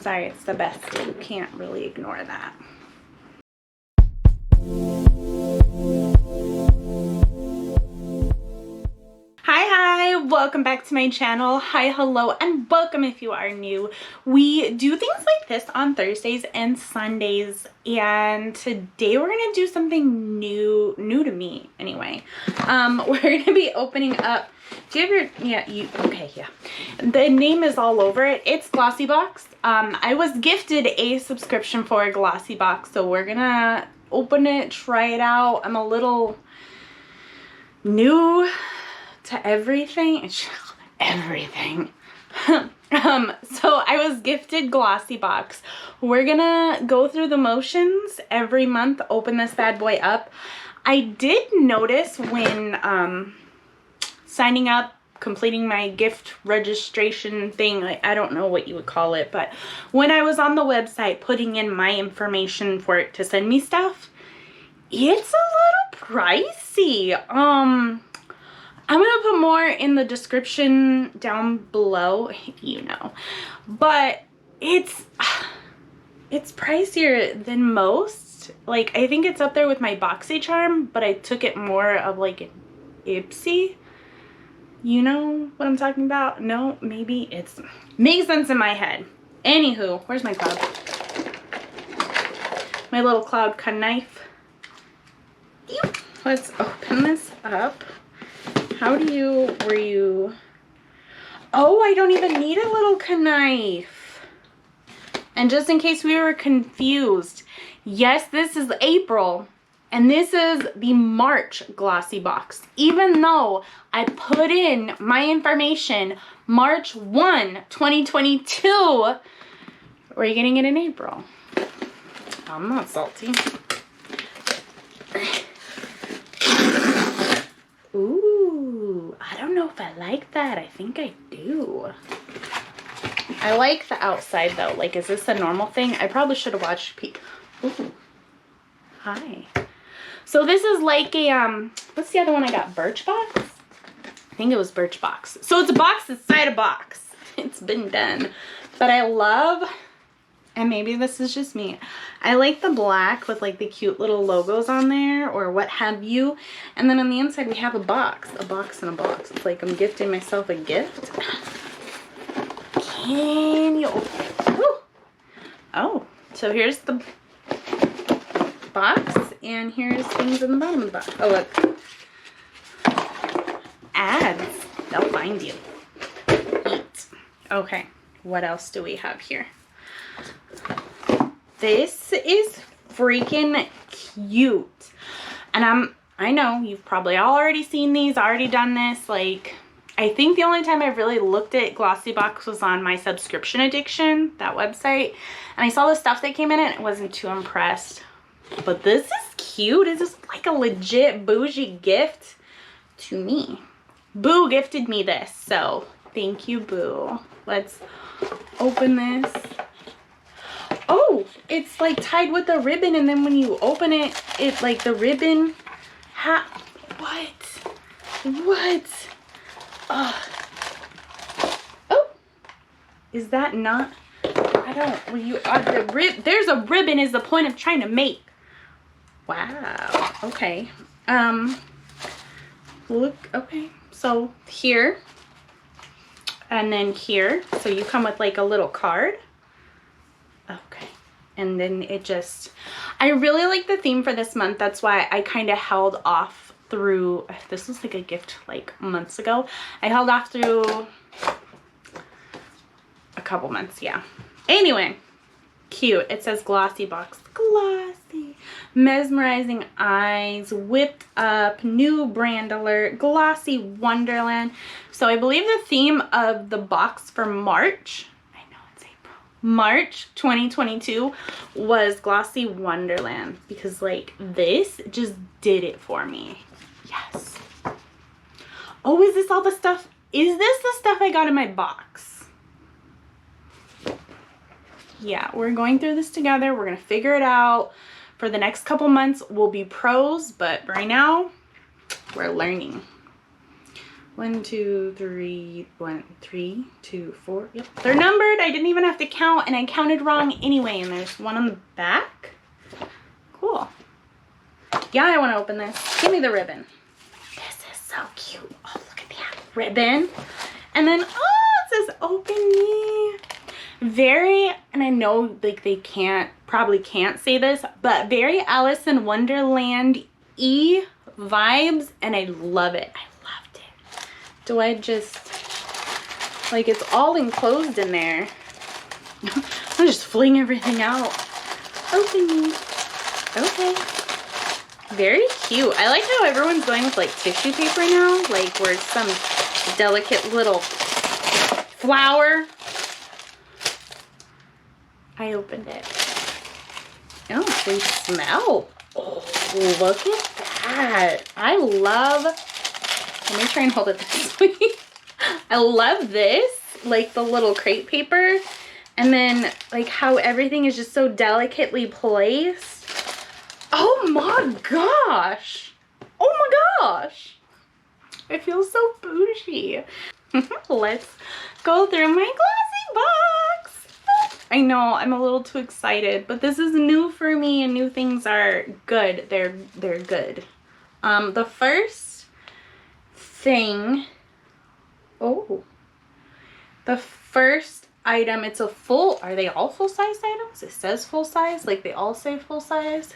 Sorry, it's the best. You can't really ignore that. Hi, welcome back to my channel. Hi, hello, and welcome if you are new. We do things like this on Thursdays and Sundays, and today we're gonna do something new to me anyway. We're gonna be opening up, do you have your, okay, yeah. The name is all over it. It's Glossybox. I was gifted a subscription for a Glossybox, so we're gonna open it, try it out. I'm a little new to everything. So I was gifted Glossybox. We're gonna go through the motions every month, open this bad boy up. I did notice when signing up, completing my gift registration thing, like, I don't know what you would call it, but when I was on the website putting in my information for it to send me stuff, it's a little pricey. I'm gonna put more in the description down below, you know, but it's pricier than most. Like, I think it's up there with my BoxyCharm, but I took it more of like an Ipsy. You know what I'm talking about? No, maybe it's makes sense in my head. Anywho, where's my cloud? My little cloud cut knife. Let's open this up. How do you, oh, I don't even need a little knife. And just in case we were confused, yes, this is April, and this is the March Glossybox. Even though I put in my information March 1, 2022, we're getting it in April. I'm not salty. Ooh, I don't know if I like that. I think I do. I like the outside though. Like, is this a normal thing? I probably should have watched Ooh. Hi. So this is like a, what's the other one I got? Birchbox? I think it was Birchbox. So it's a box inside a box. It's been done. But I love, and maybe this is just me, I like the black with like the cute little logos on there or what have you. And then on the inside we have a box and a box. It's like I'm gifting myself a gift. Can you open it? Woo. Oh, so here's the box and here's things in the bottom of the box. Oh, look. Ads. They'll find you. Eat. Okay, what else do we have here? This is freaking cute. And I know you've probably already seen these, already done this. Like, I think the only time I really looked at Glossybox was on my subscription addiction, that website. And I saw the stuff that came in it and wasn't too impressed. But this is cute. This is like a legit bougie gift to me. Boo gifted me this, so thank you, Boo. Let's open this. Oh, it's like tied with a ribbon, and then when you open it, it's like the ribbon. What? Oh, is that not? I don't. Well, you are the there's a ribbon. Is the point of trying to make? Wow. Okay. Look. Okay. So here, and then here. So you come with like a little card. Okay, and then it just, I really like the theme for this month. That's why I kind of held off through, this was like a gift like months ago. I held off through a couple months, yeah. Anyway, cute. It says Glossybox. Glossy. Mesmerizing eyes, whipped up, new brand alert, glossy wonderland. So I believe the theme of the box for March, March 2022 was Glossy Wonderland, because like this just did it for me. Yes. Oh, is this all the stuff? Is this the stuff I got in my box? Yeah, we're going through this together. We're gonna figure it out. For the next couple months we'll be pros, but right now we're learning. 1, 2, 3, 1, 3, 2, 4. Yep, they're numbered. I didn't even have to count, and I counted wrong anyway. And there's one on the back. Cool. Yeah, I want to open this. Give me the ribbon. This is so cute. Oh, look at that ribbon. And then, oh, it says open me. Very, and I know like they probably can't say this, but very Alice in Wonderland vibes, and I love it. I loved it. Do I just, like, it's all enclosed in there. I'm just fling everything out. Open me. Okay. Very cute. I like how everyone's going with like tissue paper now, like where it's some delicate little flower. I opened it. Oh, they smell. Oh, look at that. I love, let me try and hold it this way. I love this, like the little crepe paper, and then like how everything is just so delicately placed. Oh my gosh. Oh my gosh. I feel so bougie. Let's go through my glossy box. I know I'm a little too excited, but this is new for me, and new things are good. They're good. The first thing, the first item, it's a full, are they all full-size items? It says full size, like they all say full size.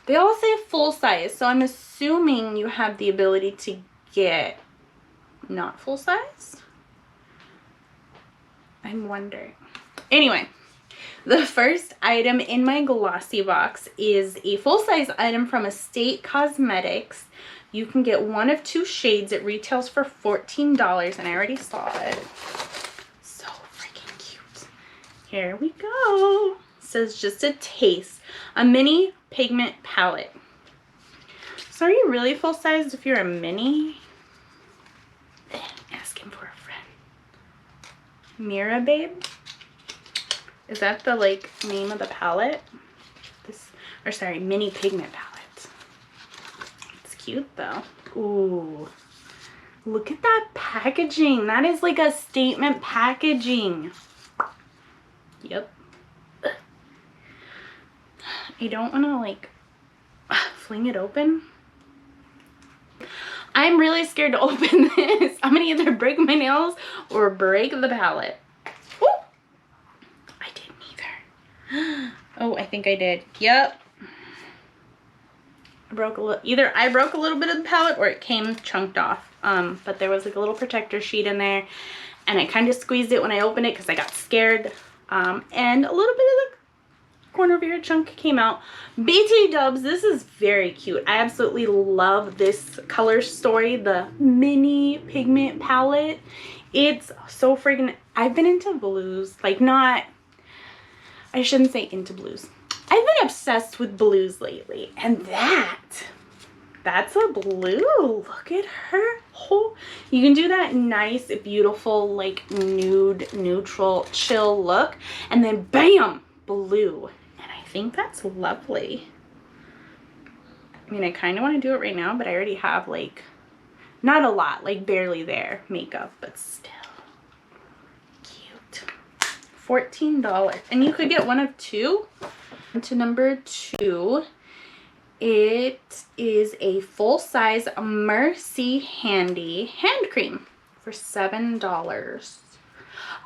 They all say full size, so I'm assuming you have the ability to get not full size. I'm wondering. Anyway, the first item in my glossy box is a full-size item from Estate Cosmetics. You can get one of 2 shades. It retails for $14, and I already saw it. So freaking cute. Here we go. It says just a taste. A mini pigment palette. So are you really full-sized if you're a mini? Asking for a friend. Mira Babe. Is that the like name of the palette? This, or sorry, mini pigment palette. It's cute though. Ooh. Look at that packaging. That is like a statement packaging. Yep. I don't want to like fling it open. I'm really scared to open this. I'm gonna either break my nails or break the palette. Ooh. I didn't either. Oh, I think I did. Yep. I broke a little. Either I broke a little bit of the palette or it came chunked off. But there was like a little protector sheet in there, and I kind of squeezed it when I opened it because I got scared. And a little bit of the corner of your chunk came out. BT dubs, this is very cute. I absolutely love this color story, the mini pigment palette. It's so freaking, I've been into blues, like not, I shouldn't say into blues. I've been obsessed with blues lately, and that's a blue. Look at her. Oh, you can do that nice, beautiful, like nude, neutral, chill look, and then bam, blue. And I think that's lovely. I mean, I kind of want to do it right now, but I already have like, not a lot, like barely there makeup, but still cute. $14. And you could get one of 2. To number 2, it is a full-size MERCI Handy hand cream for $7.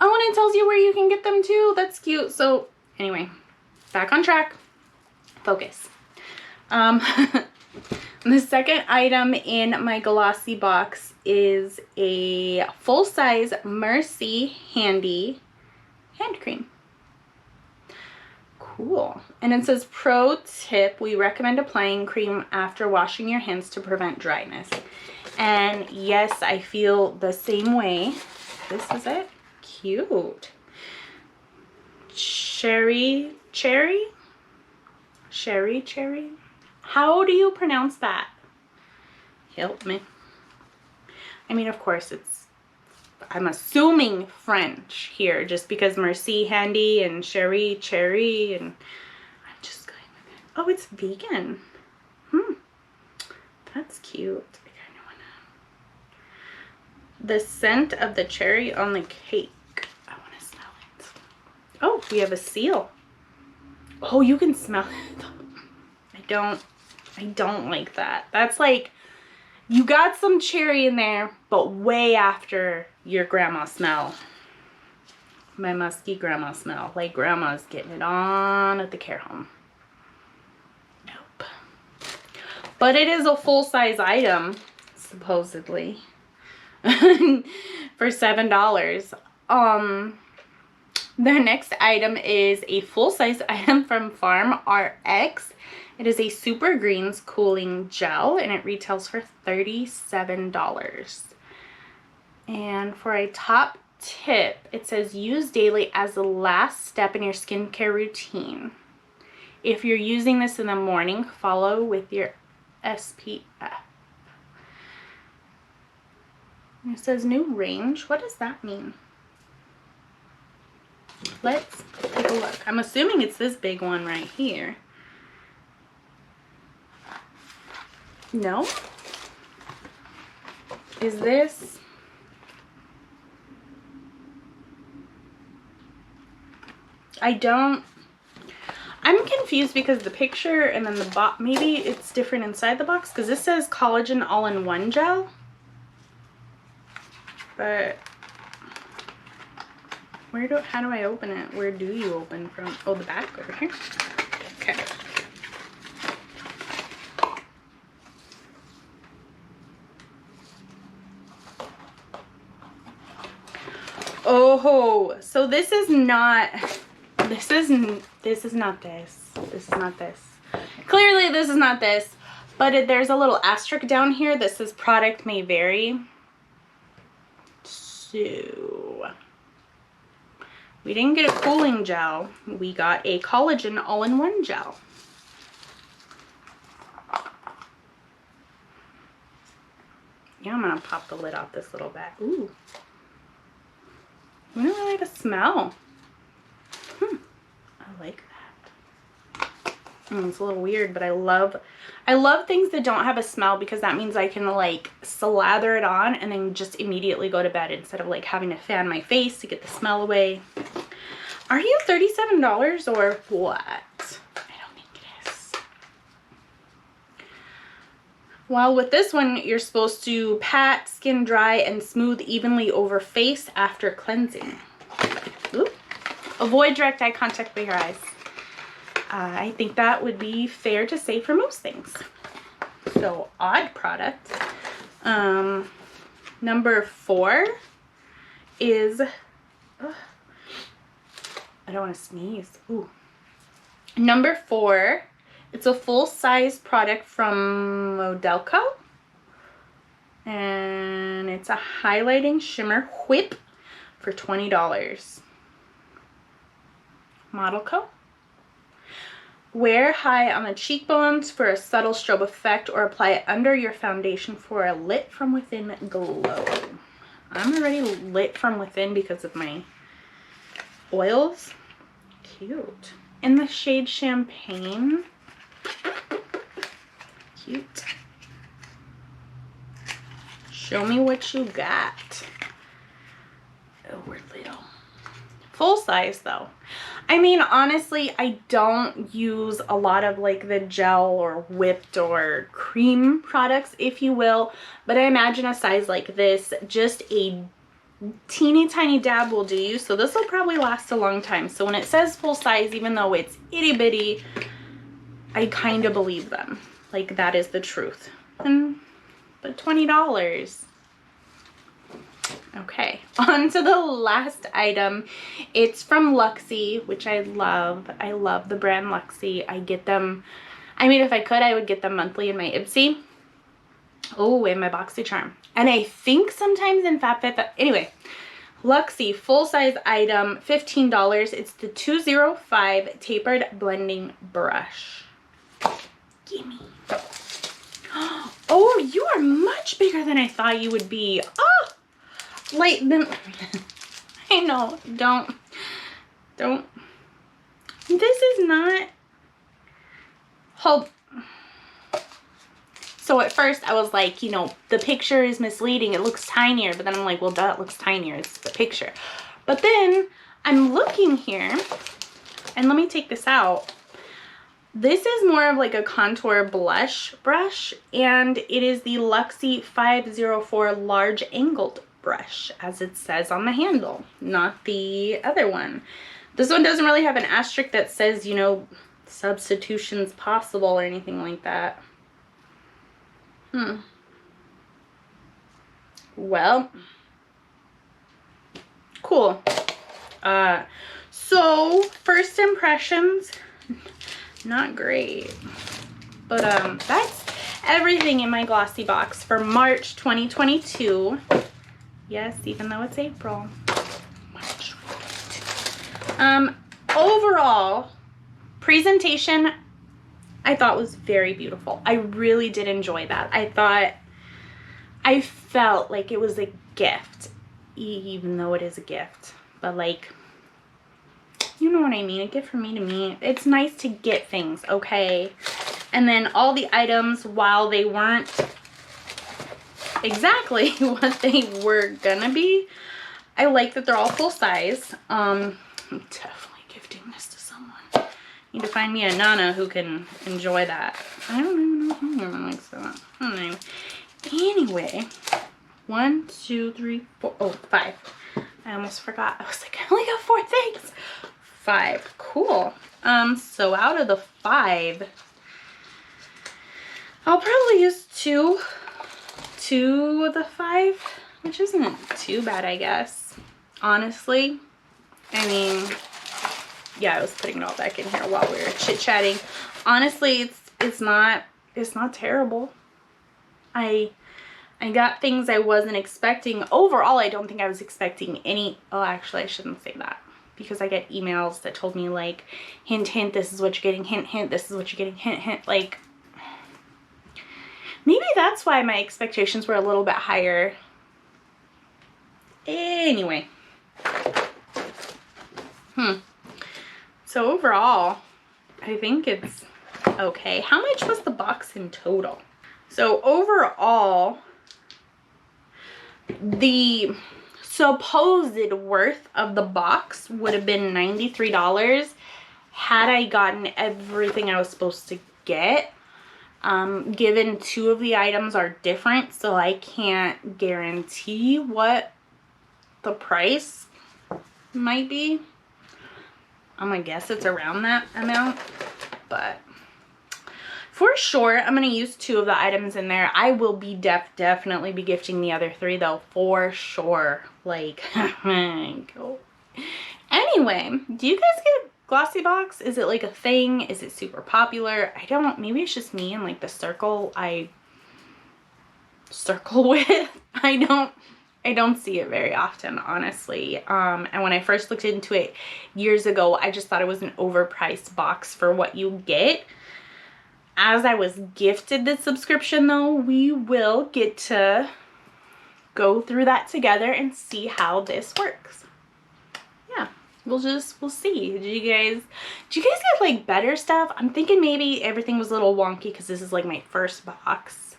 Oh, and it tells you where you can get them too. That's cute. So anyway, back on track. Focus. The second item in my glossy box is a full-size MERCI Handy hand cream. Cool. And it says, pro tip, we recommend applying cream after washing your hands to prevent dryness. And yes, I feel the same way. This is it. Cute. Cherry. How do you pronounce that? Help me. I mean, of course, I'm assuming French here, just because MERCI Handy and cherry, and I'm just going with it. Oh, it's vegan. That's cute. I kind of want the scent of the cherry on the cake. I want to smell it. Oh, we have a seal. Oh, you can smell it. I don't like that. That's like, you got some cherry in there, but way after your grandma smell. My musky grandma smell. Like grandma's getting it on at the care home. Nope. But it is a full-size item, supposedly. For $7. The next item is a full-size item from FARMRX. It is a Super Greens Cooling Gel, and it retails for $37. And for a top tip, it says use daily as the last step in your skincare routine. If you're using this in the morning, follow with your SPF. It says new range. What does that mean? Let's take a look. I'm assuming it's this big one right here. No? Is this? I'm confused because the picture and then the box, maybe it's different inside the box because this says collagen all-in-one gel. But how do I open it? Where do you open from? Oh, the back over here. Okay. Oh, so this is not this. Clearly this is not this, but there's a little asterisk down here that says product may vary. So we didn't get a cooling gel, we got a collagen all-in-one gel. Yeah, I'm gonna pop the lid off this little bag. Ooh. I don't really like the smell. I like that. It's a little weird, but I love things that don't have a smell because that means I can like slather it on and then just immediately go to bed instead of like having to fan my face to get the smell away. Are you $37 or what? I don't think it is. Well, with this one, you're supposed to pat, skin dry, and smooth evenly over face after cleansing. Ooh. Avoid direct eye contact with your eyes. I think that would be fair to say for most things. So, odd product. Number 4 is... I don't want to sneeze. Ooh. Number 4, it's a full-size product from MODELCO. And it's a highlighting shimmer whip for $20. MODELCO. Wear high on the cheekbones for a subtle strobe effect or apply it under your foundation for a lit from within glow. I'm already lit from within because of my oils. Cute. In the shade Champagne. Cute. Show me what you got. Oh, we're little. Full size though. I mean, honestly, I don't use a lot of like the gel or whipped or cream products, if you will, but I imagine a size like this, just a teeny tiny dab will do you. So this will probably last a long time. So when it says full size, even though it's itty bitty, I kind of believe them. Like that is the truth. But $20. Okay, on to the last item. It's from LUXIE, which I love. I love the brand LUXIE. I get them, I mean, if I could, I would get them monthly in my Ipsy. Oh, and my BoxyCharm. And I think sometimes in FabFitFun. Anyway, LUXIE full-size item, $15. It's the 205 Tapered Blending Brush. Gimme. Oh, you are much bigger than I thought you would be. Oh! Like, then, I know, don't, this is not, hold, So at first I was like, you know, the picture is misleading. It looks tinier. But then I'm like, well, duh, it looks tinier. It's the picture. But then I'm looking here, and let me take this out. This is more of like a contour blush brush, and it is the LUXIE 504 large angled brush, as it says on the handle, not the other one. This one doesn't really have an asterisk that says, you know, substitutions possible or anything like that. Well, cool. So first impressions, not great, but that's everything in my Glossybox for March 2022. Yes, even though it's April. March 2022. Overall presentation, I thought was very beautiful. I really did enjoy that. I felt like it was a gift, even though it is a gift, but like, you know what I mean? A gift from me to me. It's nice to get things, okay? And then all the items, while they weren't exactly what they were gonna be, I like that they're all full size. I'm definitely gifting this to someone. Need to find me a Nana who can enjoy that. I don't even know who likes that. I don't know. Anyway, 1, 2, 3, 4. Oh, 5. I almost forgot. I was like, I only got 4 things. 5. Cool. So out of the 5, I'll probably use 2 of the 5, which isn't too bad, I guess. Honestly, I mean, yeah, I was putting it all back in here while we were chit-chatting. Honestly, it's not terrible. I got things I wasn't expecting. Overall, I don't think I was expecting any. Oh, actually, I shouldn't say that, because I get emails that told me like, hint, hint, this is what you're getting, hint, hint, this is what you're getting, hint, hint. Like, maybe that's why my expectations were a little bit higher. Anyway. So overall, I think it's okay. How much was the box in total? So overall, the supposed worth of the box would have been $93 had I gotten everything I was supposed to get. Given 2 of the items are different, so I can't guarantee what the price might be. I'm gonna guess it's around that amount, but for sure I'm gonna use 2 of the items in there. I will be definitely be gifting the other 3 though, for sure. Like, anyway, do you guys get Glossybox? Is it like a thing? Is it super popular? I don't, maybe it's just me and like the circle I circle with. I don't see it very often, honestly. And when I first looked into it years ago, I just thought it was an overpriced box for what you get. As I was gifted the subscription though, we will get to go through that together and see how this works. Yeah, we'll see. Did you guys get like better stuff? I'm thinking maybe everything was a little wonky because this is like my first box.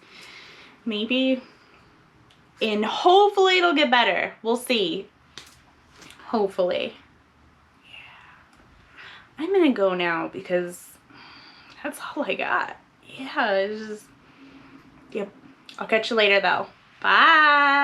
Maybe. And hopefully it'll get better. We'll see. Hopefully. Yeah. I'm gonna go now because that's all I got. Yeah, it's just, yep. I'll catch you later though. Bye.